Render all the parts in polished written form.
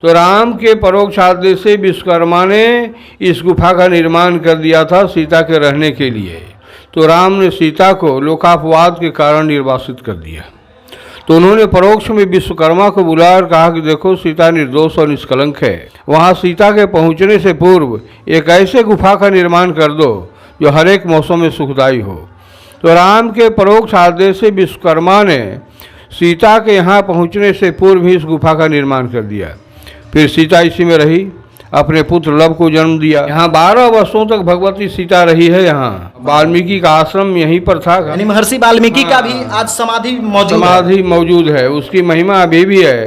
तो राम के परोक्ष आदेश से विश्वकर्मा ने इस गुफा का निर्माण कर दिया था सीता के रहने के लिए। तो राम ने सीता को लोकापवाद के कारण निर्वासित कर दिया। तो उन्होंने परोक्ष में विश्वकर्मा को बुलाकर कहा कि देखो सीता निर्दोष और निष्कलंक है, वहाँ सीता के पहुँचने से पूर्व एक ऐसे गुफा का निर्माण कर दो जो हर एक मौसम में सुखदायी हो। तो राम के परोक्ष आदेश से विश्वकर्मा ने सीता के यहाँ पहुँचने से पूर्व ही इस गुफा का निर्माण कर दिया। फिर सीता इसी में रही, अपने पुत्र लव को जन्म दिया। यहाँ 12 वर्षों तक भगवती सीता रही है। यहाँ वाल्मीकि का आश्रम यहीं पर था, यानी महर्षि वाल्मीकि का भी आज समाधि मौजूद है। उसकी महिमा अभी भी है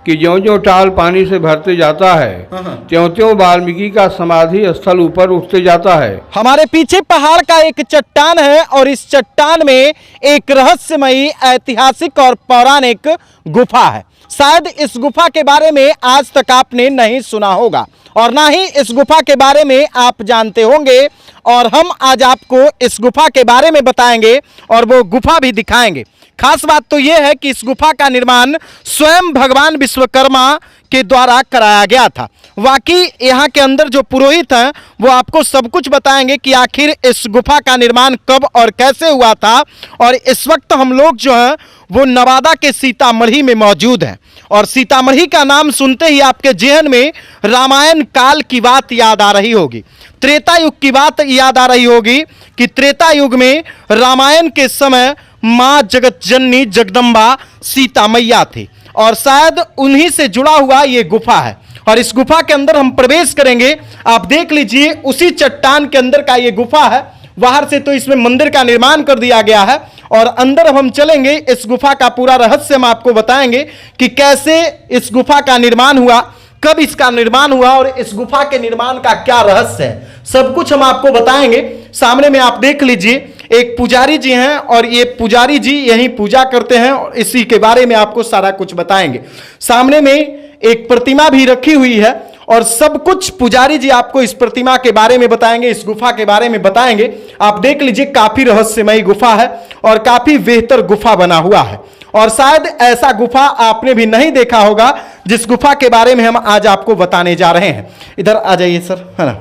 कि ज्यों ज्यों टाल पानी से भरते जाता है त्यों त्यों वाल्मीकि का समाधि स्थल ऊपर उठते जाता है। हमारे पीछे पहाड़ का एक चट्टान है और इस चट्टान में एक रहस्यमयी ऐतिहासिक और पौराणिक गुफा है। शायद इस गुफा के बारे में आज तक आपने नहीं सुना होगा और ना ही इस गुफा के बारे में आप जानते होंगे, और हम आज आपको इस गुफा के बारे में बताएंगे और वो गुफा भी दिखाएंगे। खास बात तो यह है कि इस गुफा का निर्माण स्वयं भगवान विश्वकर्मा के द्वारा कराया गया था। वाकई यहाँ के अंदर जो पुरोहित हैं वो आपको सब कुछ बताएंगे कि आखिर इस गुफा का निर्माण कब और कैसे हुआ था। और इस वक्त हम लोग जो हैं वो नवादा के सीतामढ़ी में मौजूद हैं और सीतामढ़ी का नाम सुनते ही आपके जेहन में रामायण काल की बात याद आ रही होगी, त्रेता युग की बात याद आ रही होगी कि त्रेता युग में रामायण के समय माँ जगत जननी जगदम्बा सीता मैया थी और शायद उन्हीं से जुड़ा हुआ ये गुफा है। और इस गुफा के अंदर हम प्रवेश करेंगे। आप देख लीजिए उसी चट्टान के अंदर का ये गुफा है। बाहर से तो इसमें मंदिर का निर्माण कर दिया गया है और अंदर हम चलेंगे। इस गुफा का पूरा रहस्य हम आपको बताएंगे कि कैसे इस गुफा का निर्माण हुआ, कब इसका निर्माण हुआ और इस गुफा के निर्माण का क्या रहस्य है, सब कुछ हम आपको बताएंगे। सामने में आप देख लीजिए एक पुजारी जी हैं और ये पुजारी जी यहीं पूजा करते हैं और इसी के बारे में आपको सारा कुछ बताएंगे। सामने में एक प्रतिमा भी रखी हुई है और सब कुछ पुजारी जी आपको इस प्रतिमा के बारे में बताएंगे, इस गुफा के बारे में बताएंगे। आप देख लीजिए काफी रहस्यमयी गुफा है और काफी बेहतर गुफा बना हुआ है और शायद ऐसा गुफा आपने भी नहीं देखा होगा जिस गुफा के बारे में हम आज आपको बताने जा रहे हैं। इधर आ जाइए सर, है ना।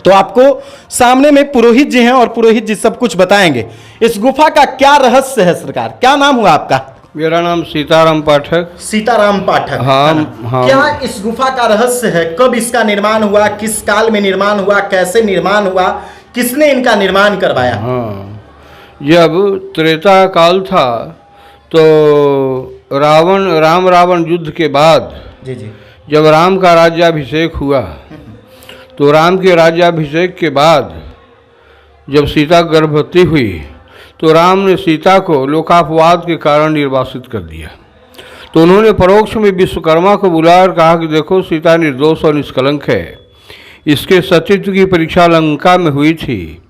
तो आपको सामने में पुरोहित जी हैं और पुरोहित जी सब कुछ बताएंगे। इस गुफा का क्या रहस्य है सरकार? क्या नाम हुआ आपका? मेरा नाम सीताराम पाठक। सीताराम पाठक। हाँ। क्या इस गुफा का रहस्य है? कब इसका निर्माण हुआ, किस काल में निर्माण हुआ, कैसे निर्माण हुआ, किसने इनका निर्माण करवाया? हाँ, जब त्रेता काल था तो राम रावण युद्ध के बाद जी जी जब राम का राज्याभिषेक हुआ तो राम के राज्याभिषेक के बाद जब सीता गर्भवती हुई तो राम ने सीता को लोकापवाद के कारण निर्वासित कर दिया। तो उन्होंने परोक्ष में विश्वकर्मा को बुलाकर कहा कि देखो सीता निर्दोष और निष्कलंक है, इसके सतीत्व की परीक्षा लंका में हुई थी।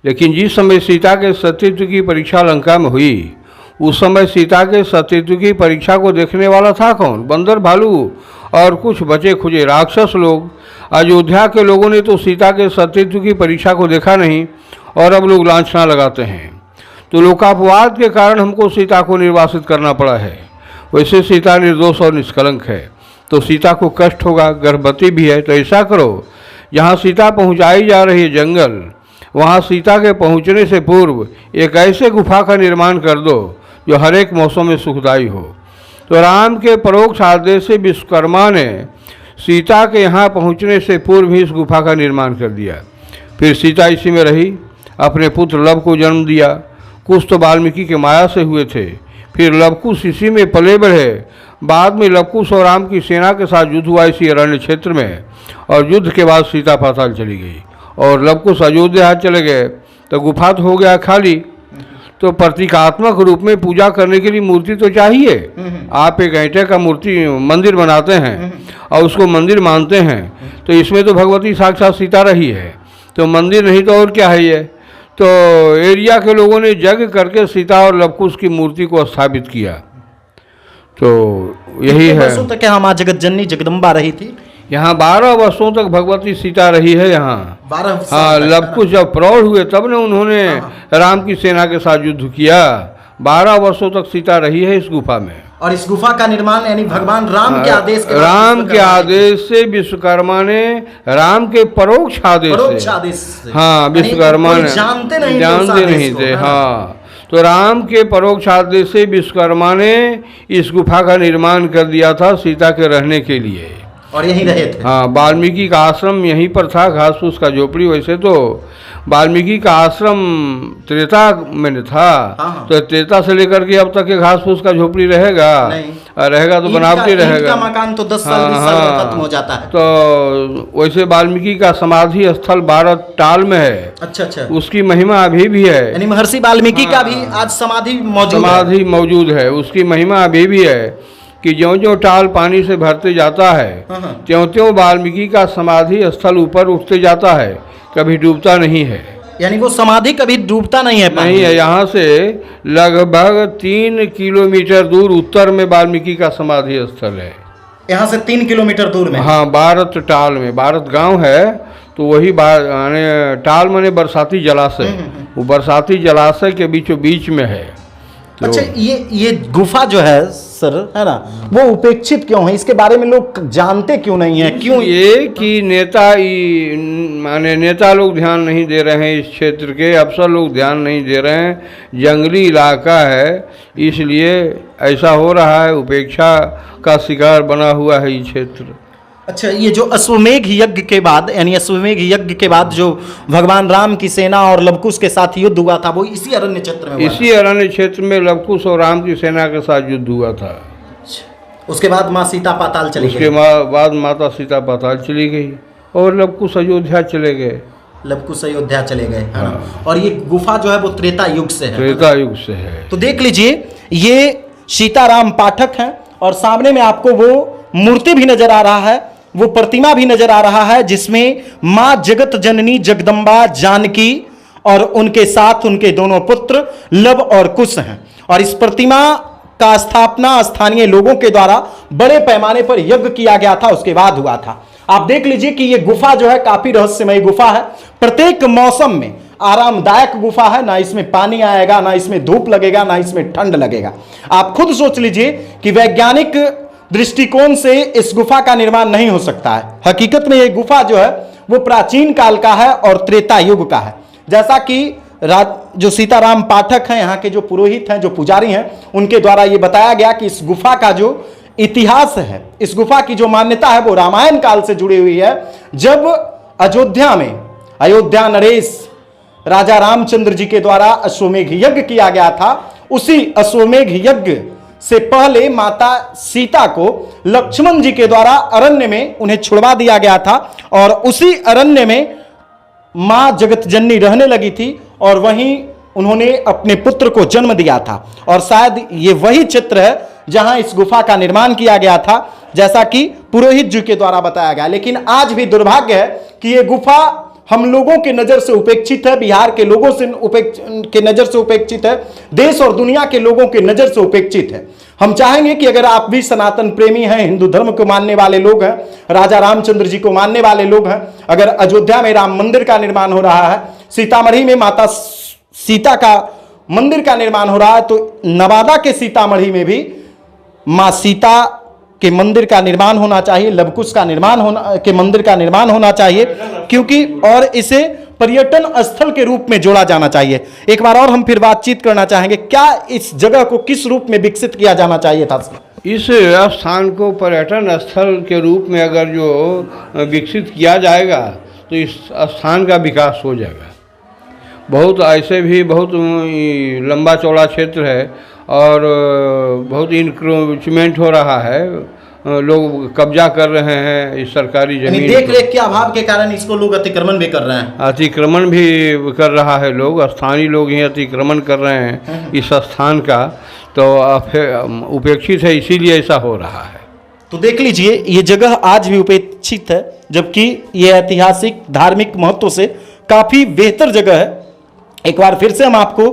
लेकिन जिस समय सीता के सतीत्व की परीक्षा लंका में हुई उस समय सीता के सतीत्व की परीक्षा को देखने वाला था कौन? बंदर, भालू और कुछ बचे खुचे राक्षस लोग। अयोध्या के लोगों ने तो सीता के सतीत्व की परीक्षा को देखा नहीं और अब लोग लांछना लगाते हैं। तो लोकापवाद के कारण हमको सीता को निर्वासित करना पड़ा है। वैसे सीता निर्दोष और निष्कलंक है तो सीता को कष्ट होगा, गर्भवती भी है। तो ऐसा करो, जहाँ सीता पहुँचाई जा रही है जंगल, वहाँ सीता के पहुँचने से पूर्व एक ऐसे गुफा का निर्माण कर दो जो हर एक मौसम में सुखदायी हो। तो राम के परोक्ष आदेश से विश्वकर्मा ने सीता के यहाँ पहुँचने से पूर्व ही इस गुफा का निर्माण कर दिया। फिर सीता इसी में रही, अपने पुत्र लव को जन्म दिया। कुछ तो वाल्मीकि के माया से हुए थे, फिर लवकुश इसी में पले बढ़े। बाद में लवकुश और राम की सेना के साथ युद्ध हुआ इसी अरण्य क्षेत्र में और युद्ध के बाद सीता पाताल चली गई और लवकुश अयोध्या चले गए। तो गुफा तो हो गया खाली। तो प्रतीकात्मक रूप में पूजा करने के लिए मूर्ति तो चाहिए। आप एक ईंटे का मूर्ति मंदिर बनाते हैं और उसको मंदिर मानते हैं, तो इसमें तो भगवती साक्षात सीता रही है, तो मंदिर नहीं तो और क्या है ये। तो एरिया के लोगों ने यज्ञ करके सीता और लवकुश की मूर्ति को स्थापित किया। तो यही है। वर्षों तक यहाँ माँ जगत जननी जगदम्बा रही थी। यहाँ 12 वर्षों तक भगवती सीता रही है यहाँ। 12 हाँ, लवकुश जब प्रौढ़ हुए तब ने उन्होंने राम की सेना के साथ युद्ध किया। 12 वर्षों तक सीता रही है इस गुफा में। और इस गुफा का निर्माण यानी भगवान राम के आदेश के राम के आदेश से विश्वकर्मा ने, राम के परोक्ष आदेश से हाँ विश्वकर्मा ने, जानते नहीं थे हाँ। तो राम के परोक्ष आदेश से विश्वकर्मा ने इस गुफा का निर्माण कर दिया था सीता के रहने के लिए, और यहीं रहे थे। हाँ, वाल्मीकि का आश्रम यहीं पर था, घास फूस का झोपड़ी। वैसे तो वाल्मीकि का आश्रम त्रेता में था, हाँ। तो त्रेता से लेकर के अब तक के घास फूस का झोपड़ी रहेगा, रहेगा तो बनावटी रहेगा। मकान तो 10 साल 20 साल में खत्म हो जाता है। तो वैसे वाल्मीकि का समाधि स्थल 12 टाल में है। अच्छा। उसकी महिमा अभी भी है, यानी महर्षि वाल्मीकि का भी आज समाधि मौजूद है। उसकी महिमा अभी भी है कि ज्यों-ज्यों टाल पानी से भरते जाता है त्यों-त्यों वाल्मीकि का समाधि स्थल ऊपर उठते जाता है, कभी डूबता नहीं है। यानी वो समाधि कभी डूबता नहीं है? नहीं है। यहाँ से लगभग 3 किलोमीटर दूर उत्तर में वाल्मीकि का समाधि स्थल है। यहाँ से 3 किलोमीटर दूर में? हाँ, भारत टाल में, भारत गांव है तो वही टाल माने बरसाती जलाशय, वो बरसाती जलाशय के बीचों बीच में है। तो अच्छा, ये गुफा जो है सर, है ना, वो उपेक्षित क्यों है? इसके बारे में लोग जानते क्यों नहीं है? क्यों ये कि नेता लोग ध्यान नहीं दे रहे हैं, इस क्षेत्र के अफसर लोग ध्यान नहीं दे रहे हैं, जंगली इलाका है इसलिए ऐसा हो रहा है, उपेक्षा का शिकार बना हुआ है ये क्षेत्र। अच्छा, ये जो अश्वमेघ यज्ञ के बाद, यानी अश्वमेघ यज्ञ के बाद जो भगवान राम की सेना और लवकुश के साथ युद्ध हुआ था, वो इसी अरण्य क्षेत्र में हुआ? इसी अरण्य क्षेत्र में लवकुश और राम की सेना के साथ युद्ध हुआ था। उसके बाद माँ सीता पाताल चली गई। उसके बाद माता सीता पाताल चली गई और लवकुश अयोध्या चले गए। लवकुश अयोध्या चले गए, है ना। और ये गुफा जो है वो त्रेता युग से है। त्रेता युग से है। तो देख लीजिए, ये सीताराम पाठक हैं और सामने में आपको वो मूर्ति भी नजर आ रहा है, वो प्रतिमा भी नजर आ रहा है जिसमें मां जगत जननी जगदम्बा जानकी और उनके साथ उनके दोनों पुत्र लव और कुश हैं। और इस प्रतिमा का स्थापना स्थानीय लोगों के द्वारा बड़े पैमाने पर यज्ञ किया गया था, उसके बाद हुआ था। आप देख लीजिए कि यह गुफा जो है काफी रहस्यमय गुफा है। प्रत्येक मौसम में आरामदायक गुफा है, ना इसमें पानी आएगा, ना इसमें धूप लगेगा, ना इसमें ठंड लगेगा। आप खुद सोच लीजिए कि वैज्ञानिक दृष्टिकोण से इस गुफा का निर्माण नहीं हो सकता है। हकीकत में यह गुफा जो है वो प्राचीन काल का है और त्रेता युग का है। जैसा कि जो सीताराम पाठक हैं, यहाँ के जो पुरोहित हैं, जो पुजारी हैं, उनके द्वारा ये बताया गया कि इस गुफा का जो इतिहास है, इस गुफा की जो मान्यता है वो रामायण काल से जुड़ी हुई है। जब अयोध्या में अयोध्या नरेश राजा रामचंद्र जी के द्वारा अश्वमेघ यज्ञ किया गया था, उसी अश्वमेघ यज्ञ से पहले माता सीता को लक्ष्मण जी के द्वारा अरण्य में उन्हें छुड़वा दिया गया था और उसी अरण्य में मां जगत जननी रहने लगी थी और वहीं उन्होंने अपने पुत्र को जन्म दिया था। और शायद ये वही चित्र है जहां इस गुफा का निर्माण किया गया था, जैसा कि पुरोहित जी के द्वारा बताया गया। लेकिन आज भी दुर्भाग्य है कि यह गुफा हम लोगों के नजर से उपेक्षित है, बिहार के लोगों से के नजर से उपेक्षित है, देश और दुनिया के लोगों के नजर से उपेक्षित है। हम चाहेंगे कि अगर आप भी सनातन प्रेमी हैं, हिंदू धर्म को मानने वाले लोग हैं, राजा रामचंद्र जी को मानने वाले लोग हैं, अगर अयोध्या में राम मंदिर का निर्माण हो रहा है, सीतामढ़ी में माता सीता का मंदिर का निर्माण हो रहा है, तो नवादा के सीतामढ़ी में भी मां सीता के मंदिर का निर्माण होना चाहिए, लवकुश का निर्माण मंदिर का निर्माण होना चाहिए, क्योंकि और इसे पर्यटन स्थल के रूप में जोड़ा जाना चाहिए। एक बार और हम फिर बातचीत करना चाहेंगे, क्या इस जगह को किस रूप में विकसित किया जाना चाहिए था? इस स्थान को पर्यटन स्थल के रूप में अगर जो विकसित किया जाएगा तो इस स्थान का विकास हो जाएगा। बहुत ऐसे भी बहुत लंबा चौड़ा क्षेत्र है और बहुत इंक्रोचमेंट हो रहा है, लोग कब्जा कर रहे हैं इस सरकारी जमीन। देख रेख के अभाव के कारण इसको लोग अतिक्रमण भी कर रहे हैं। अतिक्रमण भी कर रहा है लोग, स्थानीय लोग ही अतिक्रमण कर रहे हैं इस स्थान का, तो उपेक्षित है, इसीलिए ऐसा हो रहा है। तो देख लीजिए, ये जगह आज भी उपेक्षित है, जबकि ये ऐतिहासिक धार्मिक महत्व से काफी बेहतर जगह है। एक बार फिर से हम आपको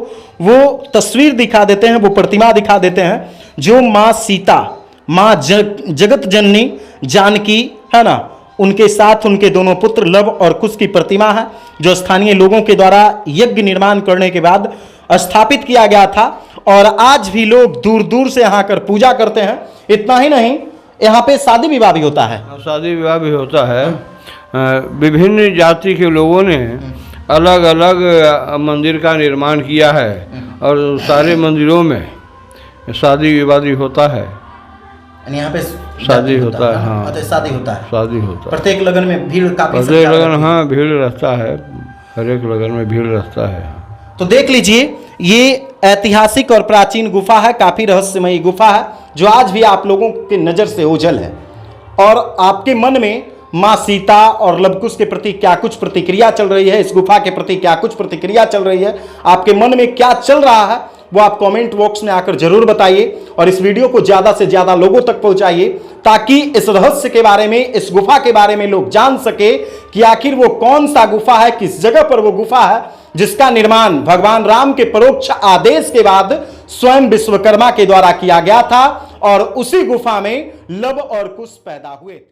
वो तस्वीर दिखा देते हैं, वो प्रतिमा दिखा देते हैं जो मां सीता, मां जगत जननी जानकी, है ना, उनके साथ उनके दोनों पुत्र लव और कुश की प्रतिमा है, जो स्थानीय लोगों के द्वारा यज्ञ निर्माण करने के बाद स्थापित किया गया था। और आज भी लोग दूर दूर से यहाँ आकर पूजा करते हैं। इतना ही नहीं, यहाँ पे शादी विवाह भी होता है। शादी विवाह भी होता है। विभिन्न जाति के लोगों ने अलग अलग मंदिर का निर्माण किया है और सारे मंदिरों में शादी विवाह होता है। यहाँ पे शादी होता है। हाँ, तो शादी होता है। शादी होता है। प्रत्येक लगन में भीड़ काफी प्रत्येक लगन, हाँ, भीड़ रहता है। हर एक लगन में भीड़ रहता है। तो देख लीजिए, ये ऐतिहासिक और प्राचीन गुफा है, काफी रहस्यमयी गुफा है, जो आज भी आप लोगों के नजर से ओझल है। और आपके मन में माँ सीता और लवकुश के प्रति क्या कुछ प्रतिक्रिया चल रही है, इस गुफा के प्रति क्या कुछ प्रतिक्रिया चल रही है, आपके मन में क्या चल रहा है, वो आप कमेंट बॉक्स में आकर जरूर बताइए। और इस वीडियो को ज्यादा से ज्यादा लोगों तक पहुंचाइए, ताकि इस रहस्य के बारे में, इस गुफा के बारे में लोग जान सके कि आखिर वो कौन सा गुफा है, किस जगह पर वो गुफा है, जिसका निर्माण भगवान राम के परोक्ष आदेश के बाद स्वयं विश्वकर्मा के द्वारा किया गया था। और उसी गुफा में लव और कुश पैदा हुए थे।